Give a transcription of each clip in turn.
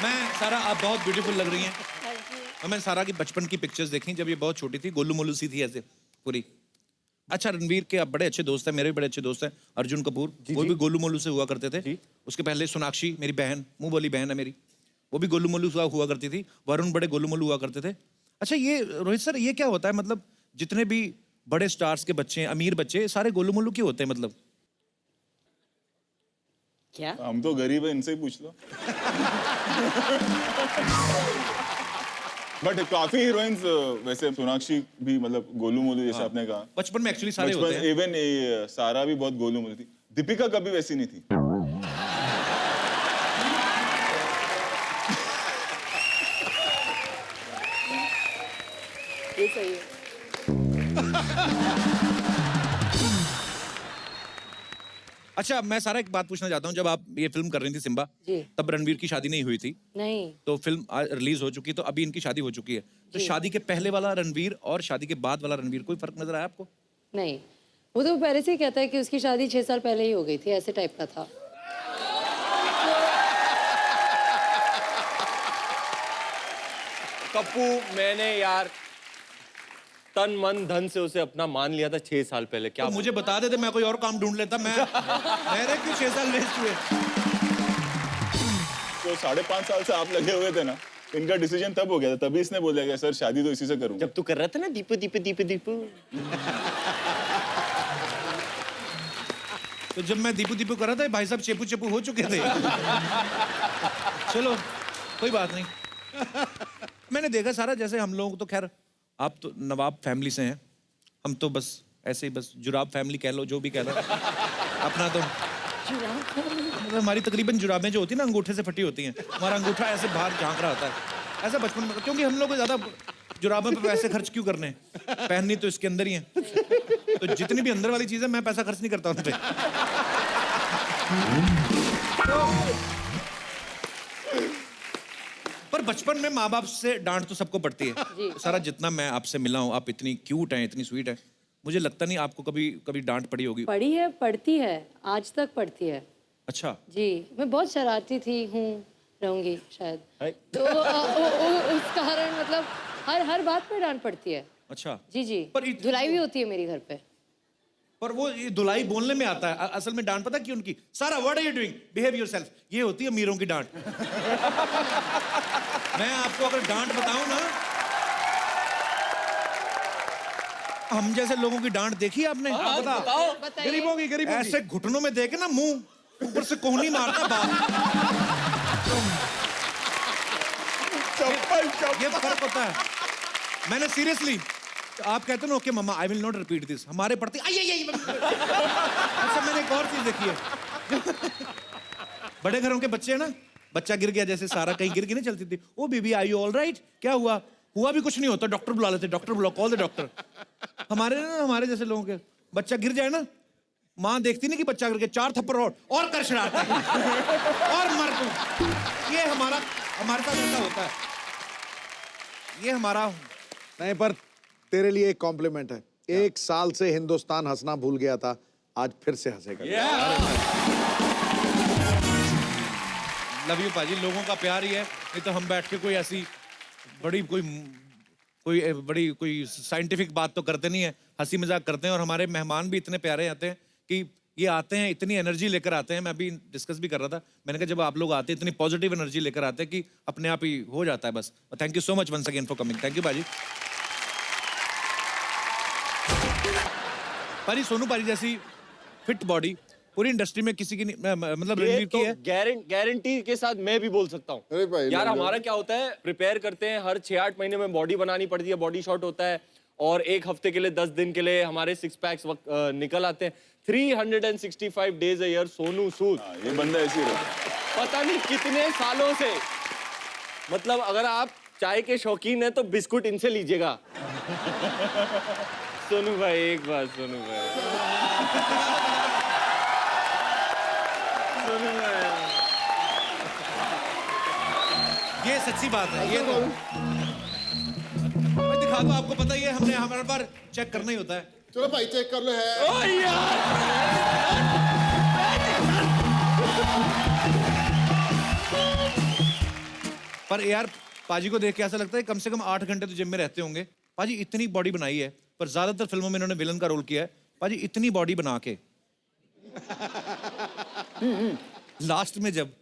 मैं सारा, आप बहुत ब्यूटीफुल लग रही हैं। और मैं सारा की बचपन की पिक्चर्स देखी जब ये बहुत छोटी थी, गोलू मोलू सी थी ऐसे पूरी। अच्छा, रणवीर के आप बड़े अच्छे दोस्त हैं, मेरे भी बड़े अच्छे दोस्त हैं, अर्जुन कपूर, वो भी गोलू मोलू से हुआ करते थे। उसके पहले सोनाक्षी, मेरी बहन, मुंह बोली बहन है मेरी, वो भी गोलू मोलू हुआ करती थी। वरुण बड़े गोलू मोलू हुआ करते थे। अच्छा, ये रोहित सर, ये क्या होता है, मतलब जितने भी बड़े स्टार्स के बच्चे हैं, अमीर बच्चे, सारे गोलू मोलू क्यों होते हैं, मतलब? क्या? हम तो गरीब है, इनसे ही पूछ लो। बट काफी हीरोइंस, वैसे सोनाक्षी भी मतलब गोलू मोलू जैसे आपने कहा, बचपन में एक्चुअली सारे होते हैं। इवन सारा भी बहुत गोलू मोलू थी। दीपिका कभी वैसी नहीं थी। ये सही है। अच्छा, मैं सारा एक बात पूछना चाहता हूँ, जब आप ये फिल्म कर रही थी सिम्बा, तब रणवीर की शादी नहीं हुई थी। नहीं। तो फिल्म रिलीज हो चुकी है, तो अभी इनकी शादी हो चुकी है। तो शादी के पहले वाला रणवीर और शादी के बाद वाला रणवीर, कोई फर्क नजर आया आपको? नहीं, वो तो पहले से ही कहता है कि उसकी शादी 6 साल पहले ही हो गई थी, ऐसे टाइप का था। कप्पू, मैंने यार तन मन धन से उसे अपना मान लिया था 6 साल पहले। क्या तो मुझे बता देते, मैं कोई और काम ढूंढ लेता। मेरे क्यों 6 साल वेस्ट हुए? तो 5.5 साल से आप लगे हुए थे ना, इनका डिसीजन तब हो गया था, तभी इसने बोला कि सर शादी तो इसी से करूंगा। जब तू कर रहा था ना दीपू दीपू दीपू दीपू, तो जब मैं दीपू दीपू कर रहा था, भाई साहब चेपू चेपू हो चुके थे। चलो कोई बात नहीं। मैंने देखा सारा, जैसे हम लोग तो खैर, आप तो नवाब फैमिली से हैं, हम तो बस ऐसे ही बस जुराब फैमिली कह लो, जो भी कह लो। अपना तो मतलब हमारी तकरीबन जुराबें जो होती हैं ना, अंगूठे से फटी होती हैं। हमारा अंगूठा ऐसे बाहर झांक रहा होता है, ऐसा बचपन में, क्योंकि हम लोग को ज्यादा जुराबों पे पैसे खर्च क्यों करने, पहननी तो इसके अंदर ही है। तो जितनी भी अंदर वाली चीजें, मैं पैसा खर्च नहीं करता उन पे। पर बचपन में माँ बाप से डांट तो सबको पड़ती है। सारा जितना मैं आपसे मिला हूँ, आप इतनी क्यूट हैं, इतनी स्वीट है, मुझे लगता नहीं आपको कभी डांट पड़ी होगी। पड़ी है, पड़ती है, आज तक पड़ती है। अच्छा जी, मैं बहुत शरारती थी, रहूंगी शायद। तो उस कारण मतलब हर बात पे डांट पड़ती है। अच्छा जी जी, पर धुलाई भी होती है मेरी घर पे। पर वो ये धुलाई बोलने में आता है, असल में डांट पता क्यों उनकी? सारा what are you doing, behave yourself, ये होती है अमीरों की डांट। मैं आपको अगर डांट बताऊं ना, हम जैसे लोगों की डांट देखी आपने? बताओ। गरीबों की ऐसे घुटनों में देके ना, मुंह ऊपर से कोहनी मारता बाप। चप्पल ये फर्क होता है। मैंने सीरियसली, आप कहते ना okay mamma I will not repeat this, हमारे पढ़ते अच्छा, मैंने एक और चीज देखी है। बड़े घरों के बच्चे हैं ना, बच्चा गिर गया, जैसे सारा कहीं गिर के नहीं चलती थी, oh baby are you all right, क्या हुआ? हुआ भी कुछ नहीं होता, डॉक्टर बुला लेते, डॉक्टर बुलाओ, कॉल द डॉक्टर। हमारे जैसे लोगों के बच्चा गिर जाए ना, माँ देखती नहीं कि बच्चा गिर गया, 4 थप्पड़ और कर शरारत और मर तू। ये हमारे साथ ऐसा होता है, ये हमारा नहीं। पर तेरे लिए एक कॉम्प्लीमेंट है, 1 साल से हिंदुस्तान हंसना भूल गया था, आज फिर से हंसेगा। लव यू पाजी, लोगों का प्यार ही है। नहीं तो हम बैठ के कोई ऐसी बड़ी कोई साइंटिफिक बात तो करते नहीं है, हंसी मजाक करते हैं। और हमारे मेहमान भी इतने प्यारे आते हैं कि ये आते हैं, इतनी एनर्जी लेकर आते हैं। मैं अभी डिस्कस भी कर रहा था, मैंने कहा जब आप लोग आते हैं इतनी पॉजिटिव एनर्जी लेकर आते हैं कि अपने आप ही हो जाता है बस। Thank you so much once again for coming. Thank you पाजी। पाजी, सोनू पाजी जैसी फिट बॉडी पूरी इंडस्ट्री में किसी की नहीं, मतलब रणवीर की है। गारंटी के साथ मैं भी बोल सकता हूँ यार। हमारा क्या होता है, प्रिपेयर करते हैं, हर 6-8 महीने में बॉडी बनानी पड़ती है, बॉडी शॉट होता है, और 1 हफ्ते के लिए 10 दिन के लिए हमारे 6 पैक्स निकल आते हैं। 365 days a year Sonu Sood. ये बंदा ऐसी रहा, पता नहीं कितने सालों से। मतलब अगर आप चाय के शौकीन हैं तो बिस्कुट इनसे लीजिएगा। सोनू भाई, एक बात सोनू भाई, ये सच्ची बात है। ये तो मैं दिखा दूं आपको, पता ही है, हमने हमारे बार चेक करना ही होता है। चलो भाई चेक कर लो है। ओ यार, पर यार पाजी को देख के ऐसा लगता है कम से कम 8 घंटे तो जिम में रहते होंगे। पाजी इतनी बॉडी बनाई है, पर ज्यादातर फिल्मों में इन्होंने विलन का रोल किया है। पाजी इतनी बॉडी बना के लास्ट में जब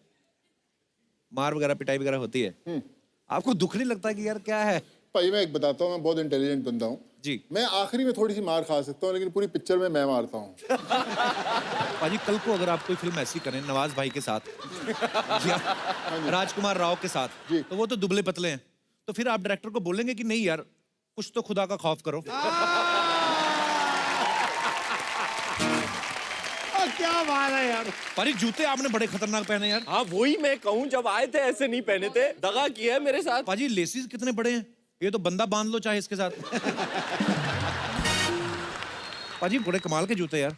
मार वगैरह पिटाई वगैरह होती है, आपको दुख नहीं लगता कि यार क्या है? भाई मैं एक बताता हूँ, मैं बहुत इंटेलिजेंट बंदा हूँ जी। मैं आखिरी में थोड़ी सी मार खा सकता हूँ, लेकिन पूरी पिक्चर में मैं मारता हूँ। पाजी कल को अगर आप कोई फिल्म ऐसी करें नवाज भाई के साथ या राजकुमार राव के साथ, जी। तो वो तो दुबले पतले हैं, तो फिर आप डायरेक्टर को बोलेंगे कि नहीं यार कुछ तो खुदा का खौफ करो। क्या बात है यार। पाजी जूते आपने बड़े खतरनाक पहने यार। हाँ वही मैं कहूँ, जब आए थे ऐसे नहीं पहने थे, दगा किया है मेरे साथ। पाजी लेसिस कितने बड़े हैं, ये तो बंदा बांध लो चाहे इसके साथ। पाजी बड़े कमाल के जूते यार,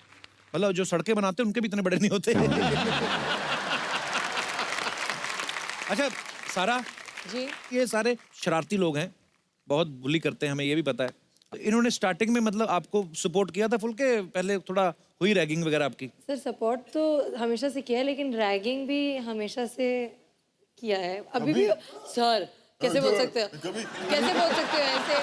मतलब जो सड़कें बनाते हैं उनके भी इतने बड़े नहीं होते। अच्छा सारा जी। ये सारे शरारती लोग हैं, बहुत बुली करते हैं, हमें ये भी पता है। तो इन्होंने स्टार्टिंग में मतलब आपको सपोर्ट किया था फुल के, पहले थोड़ा हुई रैगिंग वगैरह आपकी? सर सपोर्ट तो हमेशा से किया है, लेकिन रैगिंग भी हमेशा से किया है। अभी भी सर कैसे बोल सकते हो, कैसे बोल सकते हो ऐसे?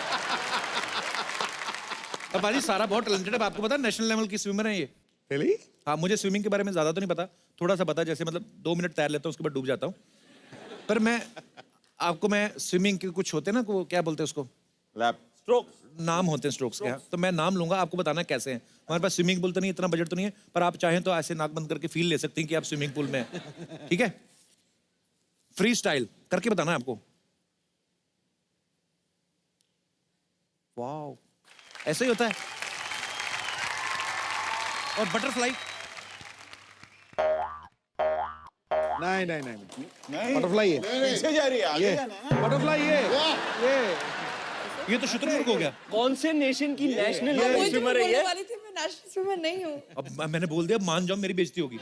अब पाजी सारा बहुत टैलेंटेड है, आपको पता है नेशनल लेवल की स्विमर है ये। Really? हाँ मुझे स्विमिंग के बारे में ज्यादा तो नहीं पता, थोड़ा सा पता है, जैसे मतलब 2 मिनट तैर लेता हूँ उसके बाद डूब जाता हूँ। पर मैं आपको, मैं स्विमिंग के कुछ होते हैं ना, को क्या बोलते हैं उसको, लैप स्ट्रोक। नाम होते हैं स्ट्रोक्स के, हाँ। तो मैं नाम लूंगा, आपको बताना कैसे हैं। हमारे पास स्विमिंग पूल तो नहीं, इतना बजट तो नहीं है, पर आप चाहें तो ऐसे नाक बंद करके फील ले सकते हैं कि आप स्विमिंग पूल में हैं। ठीक है, फ्री स्टाइल करके बताना है आपको। वाओ, ऐसे ही होता है। और बटरफ्लाई, नहीं नहीं नहीं नहीं बटरफ्लाई है, पीछे जा रही है, आगे जाना है ना। बटरफ्लाई ये तो शुतुरमुर्ग हो गया। कौन से नेशन की नेशनल वही तो मैं स्विमर है बोलने ये? वाली थी, मैं नेशनल स्विमर नहीं हूँ। अब मैंने बोल दिया, मान जाओ मेरी बेइज्जती होगी।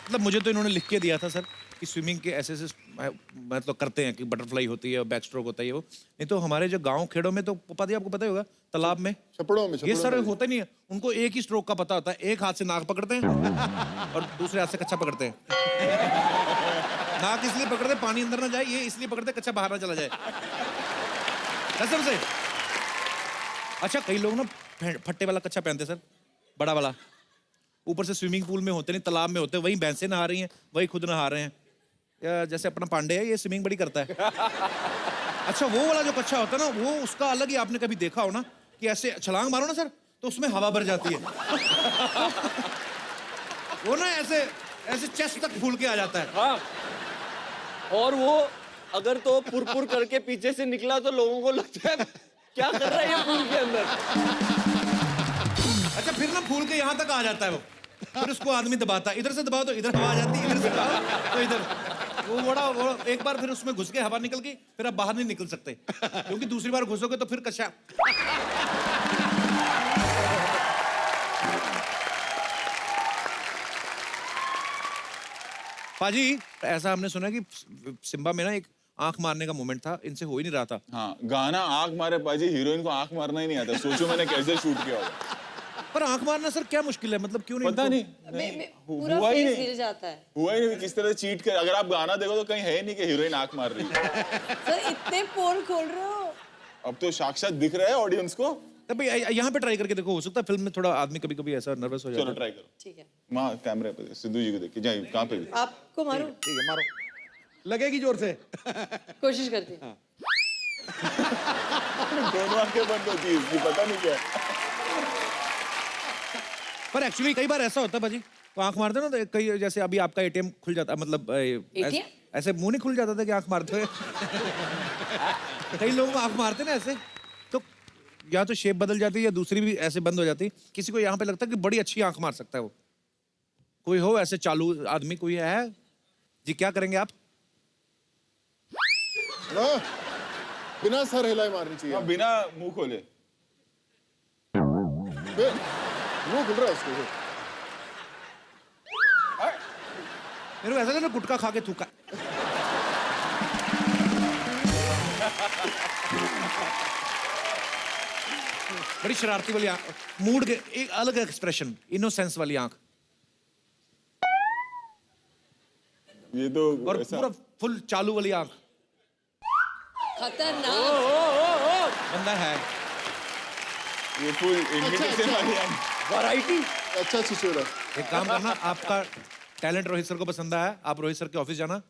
मतलब मुझे तो इन्होंने लिख के दिया था सर कि स्विमिंग के ऐसे ऐसे मतलब करते हैं कि बटरफ्लाई होती है और बैक स्ट्रोक होता है, वो नहीं तो हमारे जो गांव खेड़ों में तो पता आपको पता ही होगा, तालाब में छपड़ों में ये सर होता नहीं है, उनको एक ही स्ट्रोक का पता होता है। एक हाथ से नाक पकड़ते हैं और दूसरे हाथ से कच्चा पकड़ते हैं। नाक इसलिए पकड़ते पानी अंदर ना जाए, ये इसलिए पकड़ते कच्चा बाहर ना चला जाए, कसम से। अच्छा कई लोग ना फट्टे वाला कच्चा पहनते सर, बड़ा वाला, ऊपर से स्विमिंग पूल में होते नहीं, तालाब में होते हैं, वही भैंसें नहा रही हैं, वही खुद नहा रहे हैं। या जैसे अपना पांडे है, ये स्विमिंग बड़ी करता है। अच्छा वो वाला जो कच्चा होता है ना, वो उसका अलग ही, आपने कभी देखा हो ना कि ऐसे छलांग मारो ना सर तो उसमें हवा भर जाती है। वो ना ऐसे ऐसे चेस्ट तक फूल के आ जाता है। हाँ, और वो अगर तो पुरपुर करके पीछे से निकला तो लोगों को लगता है क्या कर रहा है ये पूल के अंदर। अच्छा फिर ना फूल के यहाँ तक आ जाता है वो, फिर उसको आदमी दबाता है, इधर से दबाओ तो इधर हवा आ जाती है, इधर से दबाओ तो इधर। वो वो एक बार फिर उसमें घुस के हवा निकल गई, फिर आप बाहर नहीं निकल सकते, क्योंकि दूसरी बार घुसोगे तो फिर कच्चा। पाजी ऐसा हमने सुना कि सिम्बा में ना एक आंख मारने का मोमेंट था, इनसे हो ही नहीं रहा था। हाँ गाना आंख मारे पाजी, हीरोइन को आंख मारना ही नहीं आता। सोचो मैंने कैसे शूट किया होगा। पर आंख मारना सर क्या मुश्किल है, मतलब क्यों नहीं? पता नहीं, पूरा हुआ ही फेस नहीं। हिल जाता है हुआ ही नहीं, किस तरह चीट कर। अगर आप गाना देखो तो कहीं है ही नहीं कि हीरोइन आंख मार रही है। सर, इतने पोल खोल रहे हो। अब तो साक्षात दिख रहा है ऑडियंस को। तब यहाँ पे ट्राई करके देखो, हो सकता है फिल्म में थोड़ा आदमी कभी कभी ऐसा नर्वस हो जाता चलो है। ट्राई करो। ठीक है, वहाँ कैमरे पे सिद्धू जी को देख के जाइए, कहाँ पे भी। आपको मारो, ठीक है, मारो, लगेगी जोर से। कोशिश करती हूँ। दोनों आंखें बंद होती है इसकी, पता नहीं क्या है। पर एक्चुअली कई बार ऐसा होता है भाजी, तो आंख मारते ना तो कई, जैसे अभी आपका एटीएम खुल जाता, मतलब ऐसे मुंह नहीं खुल जाता था कि आंख मारते हुए। कई लोग आंख मारते ना ऐसे, तो या तो शेप बदल जाती है या दूसरी भी ऐसे बंद हो जाती। किसी को यहाँ पे लगता है कि बड़ी अच्छी आंख मार सकता है वो, कोई हो ऐसे चालू आदमी कोई है जी? क्या करेंगे आप? ना, बिना सर हिलाए मारनी चाहिए। हाँ, बिना मुंह खोले। मुंह खुल रहा है उसको। मेरे को ऐसा लगा गुटखा खा के थूका। बड़ी शरारती वाली आंख, मूड के एक अलग एक्सप्रेशन, इनोसेंस वाली आंख। ये तो और ऐसा पूरा फुल चालू वाली आंख खतरनाक। बंदा है। ये फुल इनविटेशन वाली आंख। वैरायटी। अच्छा छिछोरा। एक काम करना, आपका टैलेंट रोहित सर को पसंद आया, आप रोहित सर के ऑफिस जाना,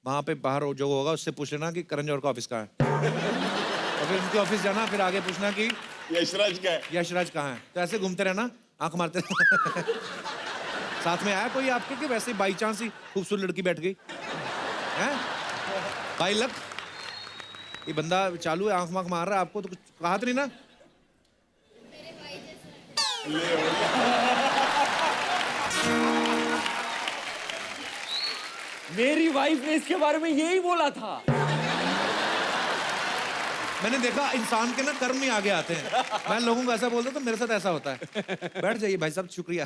वहां पे बाहर जो होगा उससे पूछ लेना कि करण जौहर का ऑफिस कहाँ है। और फिर उनके ऑफिस जाना, फिर आगे पूछना कि यशराज का है। यशराज कहाँ है। तो ऐसे घूमते रहना, आंख मारते रहना। साथ में आया कोई आपके कि वैसे बाई चांस ही खूबसूरत लड़की बैठ गई हैं? बाई लक ये बंदा चालू है, आंख मांख मार रहा है, आपको तो कुछ कहा तो नहीं ना? मेरी वाइफ ने इसके बारे में यही बोला था। मैंने देखा इंसान के ना कर्म ही आगे आते हैं। मैं लोगों को ऐसा बोलता तो मेरे साथ ऐसा होता है। बैठ जाइए भाई साहब, शुक्रिया।